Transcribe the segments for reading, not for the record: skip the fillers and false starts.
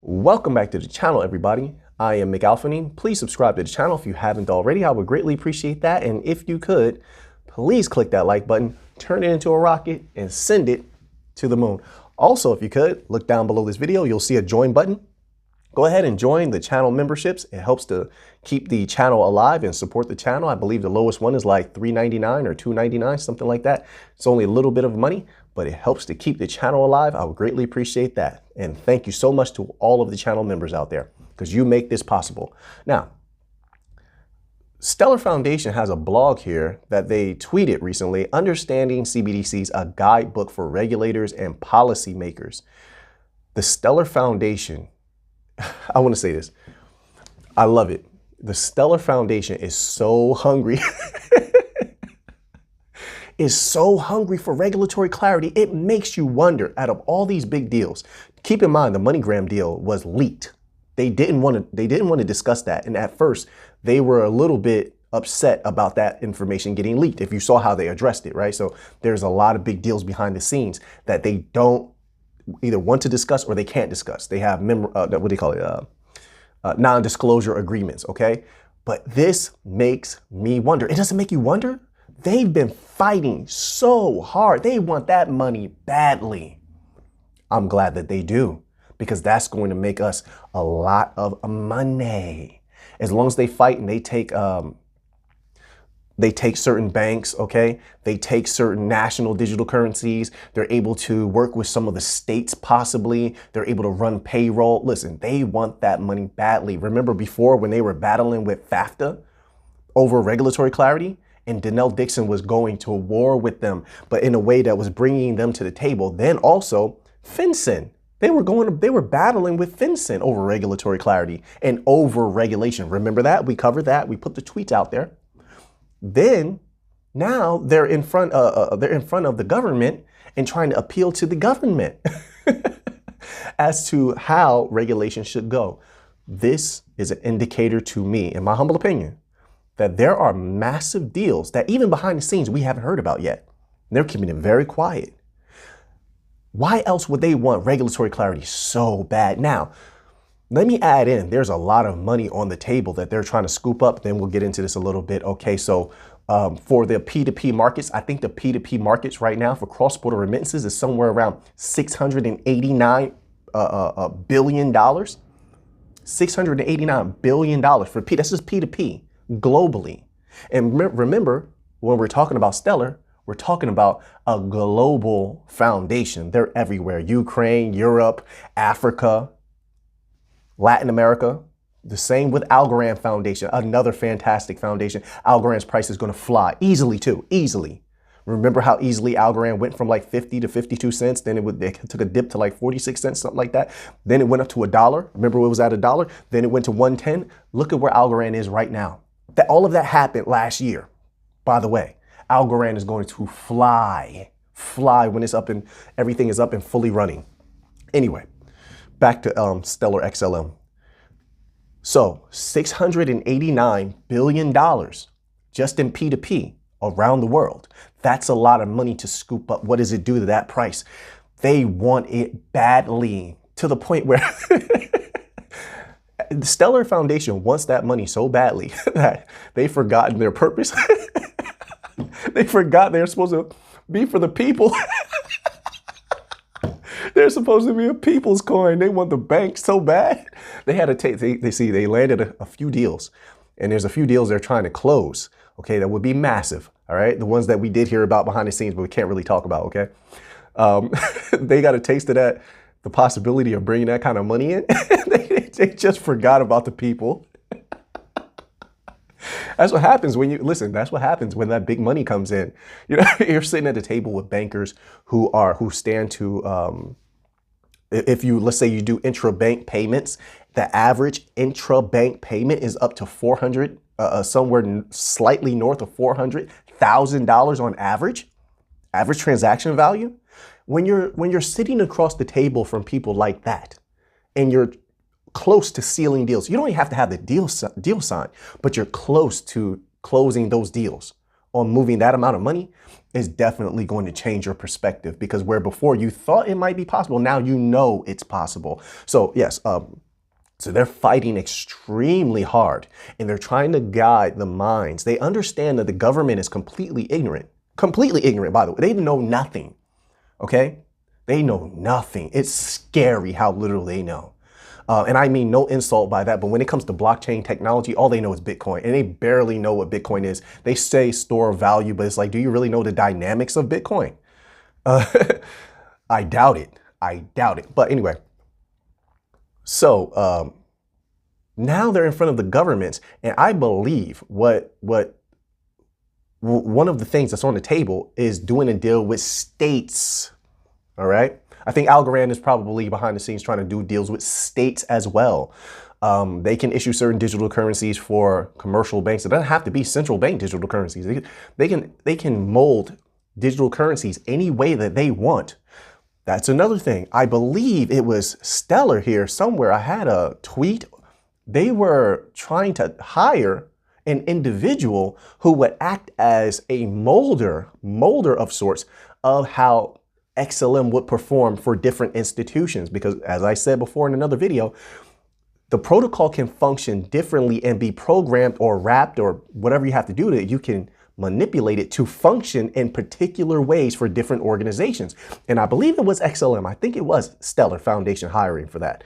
Welcome back to the channel, everybody. I am McAlphanine. Please subscribe to the channel if you haven't already. I would greatly appreciate that. And if you could, please click that like button, turn it into a rocket, and send it to the moon. Also, if you could, look down below this video. You'll see a join button. Go ahead and join the channel memberships. It helps to keep the channel alive and support the channel. I believe the lowest one is like $3.99 or $2.99, something like that. It's only a little bit of money, but it helps to keep the channel alive. I would greatly appreciate that. And thank you so much to all of the channel members out there because you make this possible. Now, Stellar Foundation has a blog here that they tweeted recently, Understanding CBDCs, a guidebook for regulators and policymakers. The Stellar Foundation, I want to say this. I love it. The Stellar Foundation is so hungry. Is so hungry for regulatory clarity. It makes you wonder, out of all these big deals, keep in mind the MoneyGram deal was leaked. They didn't want to discuss that. And at first they were a little bit upset about that information getting leaked. If you saw how they addressed it, right? So there's a lot of big deals behind the scenes that they don't either want to discuss or they can't discuss. They have what do you call it? Non-disclosure agreements. Okay. But this makes me wonder. It doesn't make you wonder. They've been fighting so hard. They want that money badly. I'm glad that they do, because that's going to make us a lot of money. As long as they fight and they take certain banks, okay? They take certain national digital currencies. They're able to work with some of the states possibly. They're able to run payroll. Listen, they want that money badly. Remember before when they were battling with FAFTA over regulatory clarity? And Donnell Dixon was going to war with them, but in a way that was bringing them to the table. Then also FinCEN. They were battling with FinCEN over regulatory clarity and over regulation. Remember that? We covered that. We put the tweets out there. Then now they're in front of the government and trying to appeal to the government as to how regulation should go. This is an indicator to me, in my humble opinion, that there are massive deals that even behind the scenes we haven't heard about yet. They're keeping it very quiet. Why else would they want regulatory clarity so bad? Now, let me add in, there's a lot of money on the table that they're trying to scoop up. Then we'll get into this a little bit. Okay, so for the P2P markets, I think the P2P markets right now for cross-border remittances is somewhere around $689 billion. $689 billion for P. That's just P2P. Globally. And remember, when we're talking about Stellar, we're talking about a global foundation. They're everywhere. Ukraine, Europe, Africa, Latin America. The same with Algorand Foundation, another fantastic foundation. Algorand's price is going to fly easily too, easily. Remember how easily Algorand went from like 50 to 52 cents. Then it took a dip to like 46 cents, something like that. Then it went up to $1. Remember it was at $1. Then it went to 110. Look at where Algorand is right now. All of that happened last year. By the way, Algorand is going to fly when it's up and everything is up and fully running. Anyway, back to Stellar XLM. So $689 billion just in P2P around the world. That's a lot of money to scoop up. What does it do to that price? They want it badly to the point where the Stellar Foundation wants that money so badly that they've forgotten their purpose. They forgot they're supposed to be for the people. They're supposed to be a people's coin. They want the bank so bad. They had to take, they landed a few deals, and there's a few deals they're trying to close. Okay, that would be massive. All right, the ones that we did hear about behind the scenes, but we can't really talk about. Okay, they got a taste of that, the possibility of bringing that kind of money in. They just forgot about the people. That's what happens when you listen. That's what happens when that big money comes in. You know, you're sitting at the table with bankers who stand to, let's say you do intra-bank payments, the average intra-bank payment is up to 400, somewhere slightly north of $400,000 on average transaction value. When you're sitting across the table from people like that, and you're close to sealing deals, you don't even have to have the deal signed, but you're close to closing those deals on moving that amount of money is definitely going to change your perspective, because where before you thought it might be possible, now you know it's possible. So yes, so they're fighting extremely hard, and they're trying to guide the minds. They understand that the government is completely ignorant, by the way. They know nothing, okay? They know nothing. It's scary how little they know. And I mean no insult by that, but when it comes to blockchain technology, all they know is Bitcoin, and they barely know what Bitcoin is. They say store of value, but it's like, do you really know the dynamics of Bitcoin? I doubt it. But anyway, so now they're in front of the governments, and I believe one of the things that's on the table is doing a deal with states. All right. I think Algorand is probably behind the scenes trying to do deals with states as well. They can issue certain digital currencies for commercial banks. It doesn't have to be central bank digital currencies. They can mold digital currencies any way that they want. That's another thing. I believe it was Stellar here somewhere. I had a tweet. They were trying to hire an individual who would act as a molder of sorts of how XLM would perform for different institutions, because as I said before in another video, the protocol can function differently and be programmed or wrapped or whatever you have to do to it. You can manipulate it to function in particular ways for different organizations. And I believe it was XLM. I think it was Stellar Foundation hiring for that.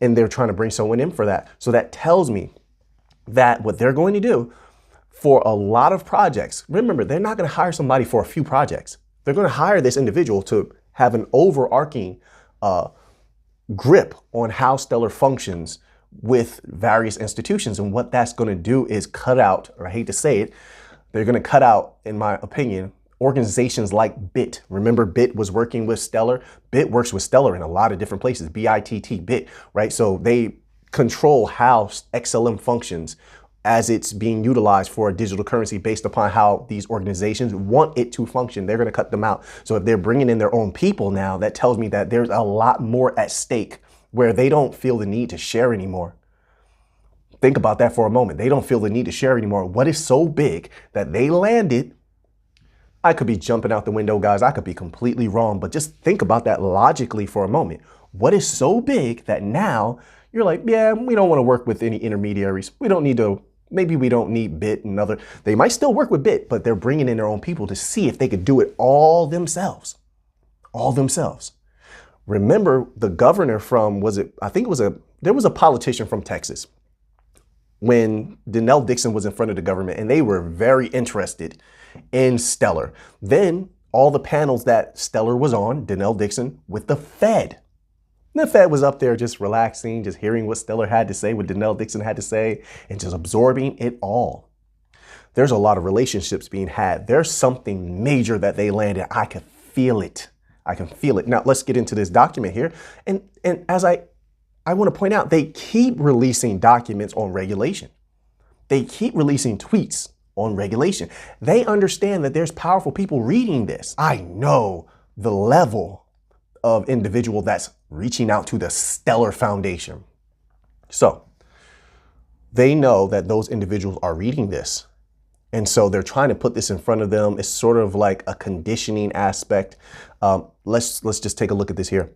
And they're trying to bring someone in for that. So that tells me that what they're going to do for a lot of projects, remember, they're not going to hire somebody for a few projects. They're going to hire this individual to have an overarching grip on how Stellar functions with various institutions. And what that's going to do is cut out, or I hate to say it, they're going to cut out, in my opinion, organizations like BIT. Remember, BIT was working with Stellar. BIT works with Stellar in a lot of different places, BITT, BIT, right? So they control how XLM functions as it's being utilized for a digital currency based upon how these organizations want it to function. They're going to cut them out. So if they're bringing in their own people now, that tells me that there's a lot more at stake where they don't feel the need to share anymore. Think about that for a moment. They don't feel the need to share anymore. What is so big that they landed? I could be jumping out the window, guys. I could be completely wrong, but just think about that logically for a moment. What is so big that now you're like, yeah, we don't want to work with any intermediaries. We don't need to. Maybe we don't need BIT and other. They might still work with BIT, but they're bringing in their own people to see if they could do it all themselves. All themselves. Remember the governor from, there was a politician from Texas when Denell Dixon was in front of the government, and they were very interested in Stellar. Then all the panels that Stellar was on, Denell Dixon, with the Fed. The Fed was up there just relaxing, just hearing what Stellar had to say, what Denell Dixon had to say, and just absorbing it all. There's a lot of relationships being had. There's something major that they landed. I can feel it. I can feel it. Now, let's get into this document here. And as I want to point out, they keep releasing documents on regulation. They keep releasing tweets on regulation. They understand that there's powerful people reading this. I know the level of individual that's reaching out to the Stellar Foundation. So they know that those individuals are reading this. And so they're trying to put this in front of them. It's sort of like a conditioning aspect. Let's just take a look at this here.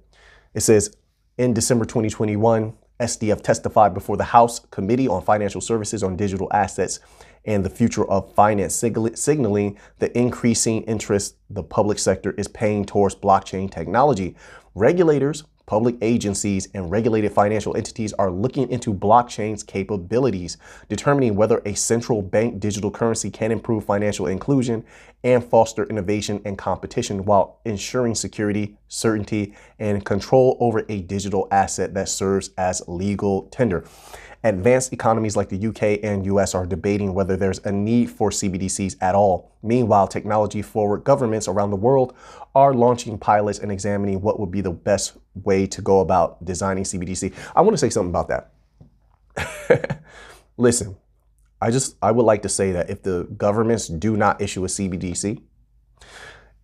It says, in December 2021, SDF testified before the House Committee on Financial Services on Digital Assets and the Future of Finance, signaling the increasing interest the public sector is paying towards blockchain technology. Regulators, public agencies, and regulated financial entities are looking into blockchain's capabilities, determining whether a central bank digital currency can improve financial inclusion and foster innovation and competition while ensuring security, certainty, and control over a digital asset that serves as legal tender. Advanced economies like the UK and US are debating whether there's a need for CBDCs at all. Meanwhile, technology-forward governments around the world are launching pilots and examining what would be the best way to go about designing CBDC. I want to say something about that. Listen, I would like to say that if the governments do not issue a CBDC,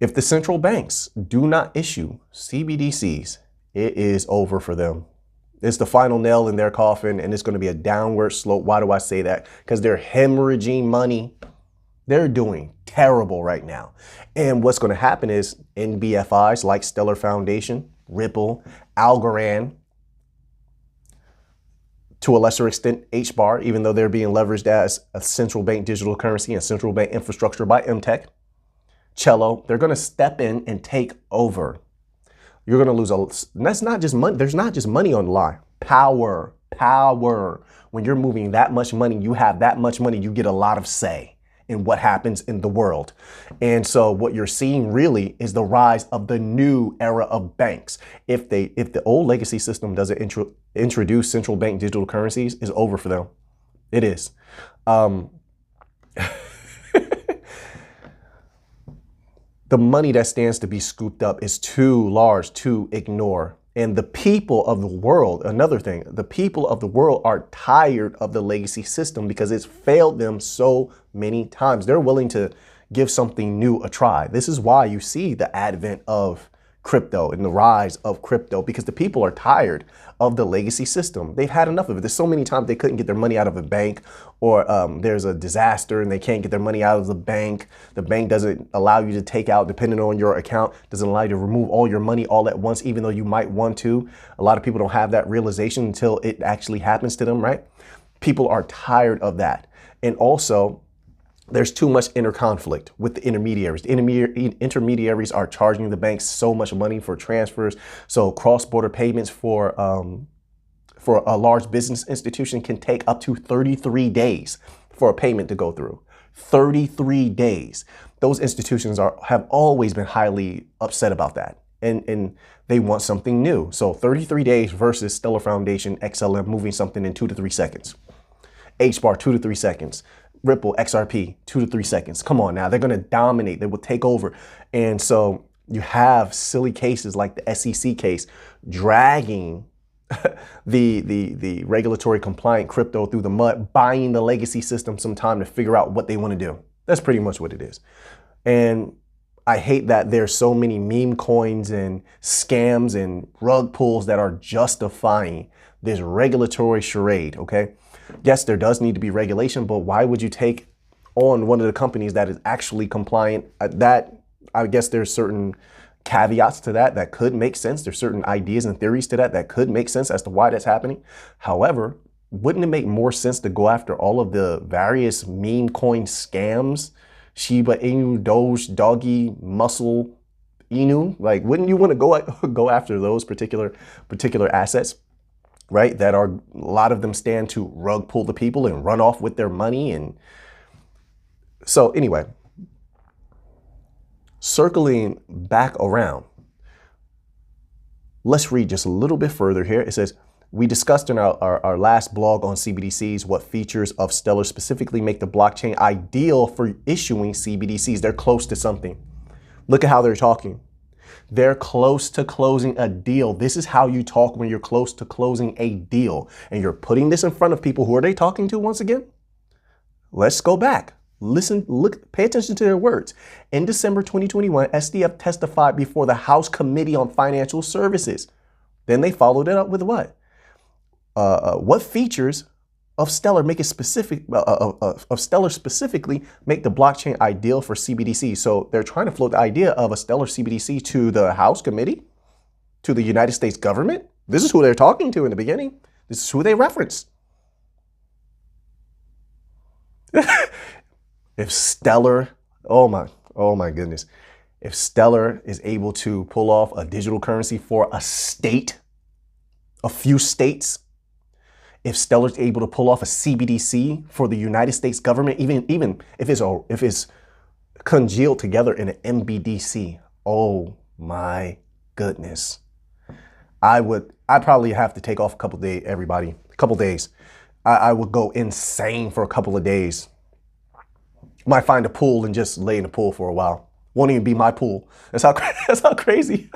if the central banks do not issue CBDCs, it is over for them. It's the final nail in their coffin, and it's going to be a downward slope. Why do I say that? Because they're hemorrhaging money. They're doing terrible right now. And what's going to happen is NBFIs like Stellar Foundation, Ripple, Algorand, to a lesser extent, HBAR, even though they're being leveraged as a central bank digital currency and central bank infrastructure by MTech, Cello, they're going to step in and take over. You're going to lose that's not just money. There's not just money on the line. Power. When you're moving that much money, you have that much money, you get a lot of say in what happens in the world. And so what you're seeing really is the rise of the new era of banks. If the old legacy system doesn't introduce central bank digital currencies, it's over for them. It is. The money that stands to be scooped up is too large to ignore. And the people of the world, another thing, the people of the world are tired of the legacy system because it's failed them so many times. They're willing to give something new a try. This is why you see the advent of crypto and the rise of crypto, because the people are tired of the legacy system. They've had enough of it. There's so many times they couldn't get their money out of a bank, or there's a disaster and they can't get their money out of the bank. The bank doesn't allow you to take out, depending on your account, doesn't allow you to remove all your money all at once, even though you might want to. A lot of people don't have that realization until it actually happens to them, right? People are tired of that. And also, there's too much interconflict with the intermediaries. The intermediaries are charging the banks so much money for transfers. So cross-border payments for a large business institution can take up to 33 days for a payment to go through. 33 days. Those institutions have always been highly upset about that. And they want something new. So 33 days versus Stellar Foundation, XLM moving something in 2 to 3 seconds. HBAR, 2 to 3 seconds. Ripple, XRP, 2 to 3 seconds. Come on now, they're going to dominate. They will take over. And so you have silly cases like the SEC case dragging the regulatory compliant crypto through the mud, buying the legacy system some time to figure out what they want to do. That's pretty much what it is. And I hate that there's so many meme coins and scams and rug pulls that are justifying this regulatory charade, okay? Yes, there does need to be regulation, but why would you take on one of the companies that is actually compliant? I guess there's certain caveats to that could make sense. There's certain ideas and theories to that could make sense as to why that's happening. However, wouldn't it make more sense to go after all of the various meme coin scams? Shiba Inu, Doge, Doggy, Muscle, Inu? Like, wouldn't you want to go after those particular assets? Right? That are, a lot of them stand to rug pull the people and run off with their money. And so anyway, circling back around, let's read just a little bit further here. It says, we discussed in our last blog on CBDCs what features of Stellar specifically make the blockchain ideal for issuing CBDCs. They're close to something. Look at how they're talking. They're close to closing a deal. This is how you talk when you're close to closing a deal. And you're putting this in front of people. Who are they talking to once again? Let's go back. Listen, look, pay attention to their words. In December 2021, SDF testified before the House Committee on Financial Services. Then they followed it up with what? What features of Stellar make it specific, of Stellar specifically make the blockchain ideal for CBDC. So they're trying to float the idea of a Stellar CBDC to the House Committee, to the United States government. This is who they're talking to in the beginning. This is who they referenced. If Stellar, oh my goodness. If Stellar is able to pull off a digital currency for a state, a few states, if Stellar's able to pull off a CBDC for the United States government, even if it's congealed together in an MBDC, oh my goodness. I'd probably have to take off a couple days, everybody, a couple days. I would go insane for a couple of days. Might find a pool and just lay in the pool for a while. Won't even be my pool. That's how crazy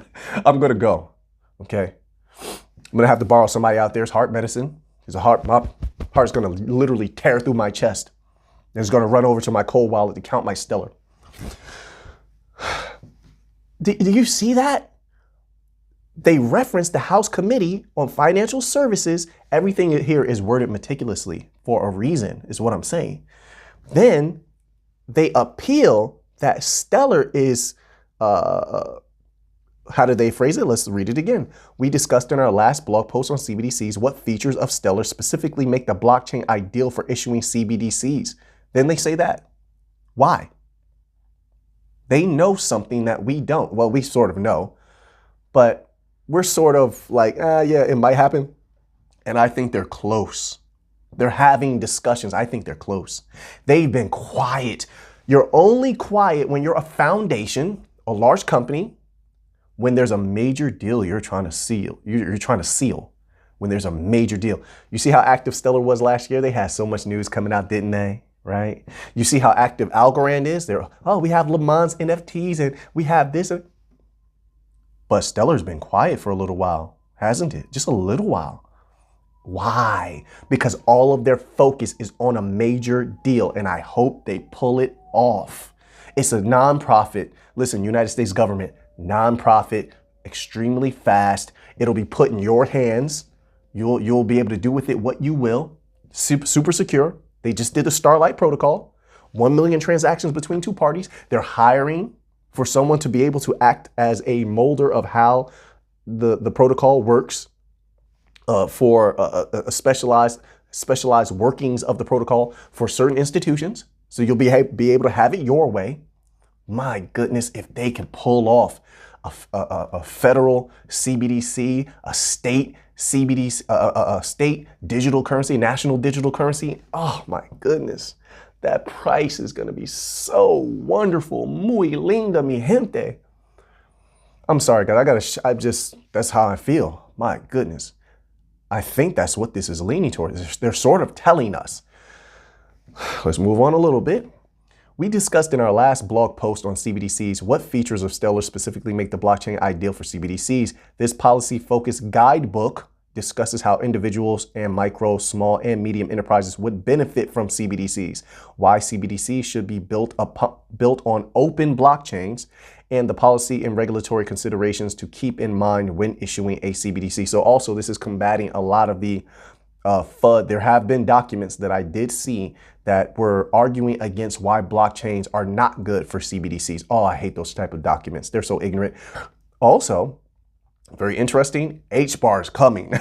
I'm gonna go, okay? I'm gonna have to borrow somebody out there's heart medicine. My heart's gonna literally tear through my chest. And it's gonna run over to my cold wallet to count my Stellar. Do you see that? They referenced the House Committee on Financial Services. Everything here is worded meticulously for a reason, is what I'm saying. Then they appeal that Stellar is, how did they phrase it? Let's read it again. We discussed in our last blog post on CBDCs what features of Stellar specifically make the blockchain ideal for issuing CBDCs. Then they say that. Why? They know something that we don't. Well, we sort of know, but we're sort of like, yeah, it might happen. And I think they're close. They're having discussions. I think they're close. They've been quiet. You're only quiet when you're a foundation, a large company, when there's a major deal you're trying to seal. You're trying to seal when there's a major deal. You see how active Stellar was last year? They had so much news coming out, didn't they? Right? You see how active Algorand is? They're, oh, we have Le Mans NFTs and we have this. But Stellar's been quiet for a little while, hasn't it? Just a little while. Why? Because all of their focus is on a major deal, and I hope they pull it off. It's a nonprofit. Listen, United States government, nonprofit, extremely fast. It'll be put in your hands. You'll be able to do with it what you will. Super secure. They just did the Starlight Protocol. 1 million transactions between two parties. They're hiring for someone to be able to act as a molder of how the protocol works. For a specialized workings of the protocol for certain institutions. So you'll be able to have it your way. My goodness, if they can pull off a federal CBDC, a state CBDC, a state digital currency, national digital currency. Oh my goodness, that price is going to be so wonderful. Muy linda, mi gente. I'm sorry, guys. That's how I feel. My goodness. I think that's what this is leaning towards. They're sort of telling us. Let's move on a little bit. We discussed in our last blog post on CBDCs what features of Stellar specifically make the blockchain ideal for CBDCs. This policy-focused guidebook discusses how individuals and micro, small, and medium enterprises would benefit from CBDCs, why CBDCs should be built on open blockchains, and the policy and regulatory considerations to keep in mind when issuing a CBDC. So also this is combating a lot of the FUD. There have been documents that I did see that were arguing against why blockchains are not good for CBDCs. Oh, I hate those type of documents. They're so ignorant. Also, very interesting, HBAR is coming.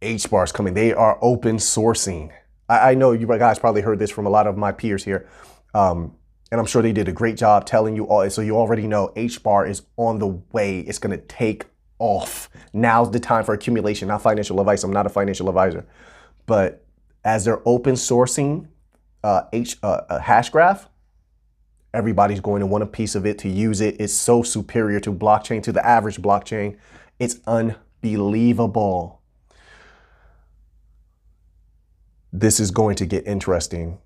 HBAR is coming. They are open sourcing. I know you guys probably heard this from a lot of my peers here. And I'm sure they did a great job telling you all. So you already know HBAR is on the way. It's going to take off. Now's the time for accumulation, not financial advice. I'm not a financial advisor. But as they're open sourcing hash graph, everybody's going to want a piece of it to use it. It's so superior to blockchain, to the average blockchain. It's unbelievable. This is going to get interesting.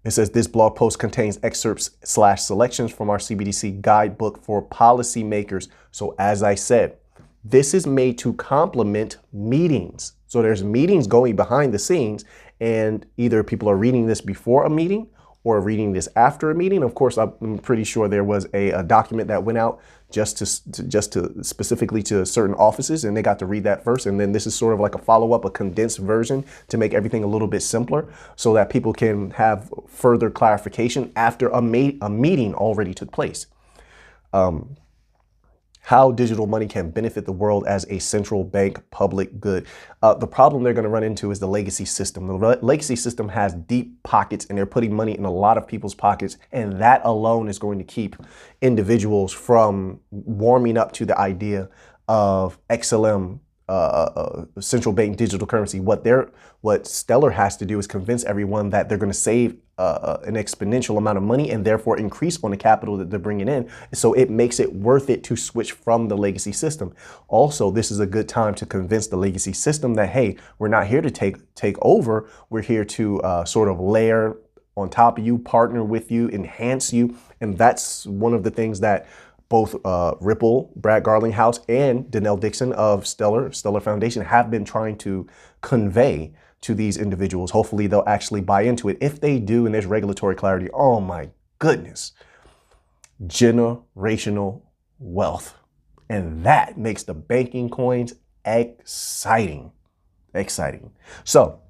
It says this blog post contains excerpts/selections from our CBDC guidebook for policymakers. So as I said, this is made to complement meetings. So there's meetings going behind the scenes, and either people are reading this before a meeting or reading this after a meeting. Of course, I'm pretty sure there was a document that went out just to specifically to certain offices, and they got to read that first. And then this is sort of like a follow-up, a condensed version to make everything a little bit simpler so that people can have further clarification after a meeting already took place. How digital money can benefit the world as a central bank public good. The problem they're going to run into is the legacy system. The legacy system has deep pockets, and they're putting money in a lot of people's pockets, and that alone is going to keep individuals from warming up to the idea of XLM, central bank digital currency. What Stellar has to do is convince everyone that they're going to save an exponential amount of money and therefore increase on the capital that they're bringing in. So it makes it worth it to switch from the legacy system. Also, this is a good time to convince the legacy system that, hey, we're not here to take over. We're here to sort of layer on top of you, partner with you, enhance you. And that's one of the things that both Ripple, Brad Garlinghouse, and Danelle Dixon of Stellar Foundation have been trying to convey to these individuals. Hopefully they'll actually buy into it. If they do, and there's regulatory clarity, oh my goodness, generational wealth. And that makes the banking coins exciting. So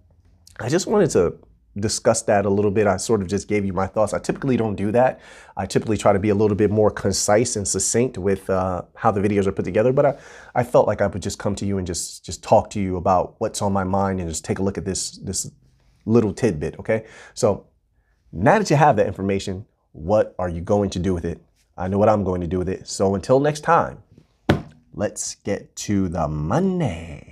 I just wanted to discussed that a little bit. I sort of just gave you my thoughts. I typically don't do that. I typically try to be a little bit more concise and succinct with how the videos are put together. But I felt like I would just come to you and just talk to you about what's on my mind and just take a look at this little tidbit. Okay. So now that you have that information, what are you going to do with it? I know what I'm going to do with it. So until next time, let's get to the money.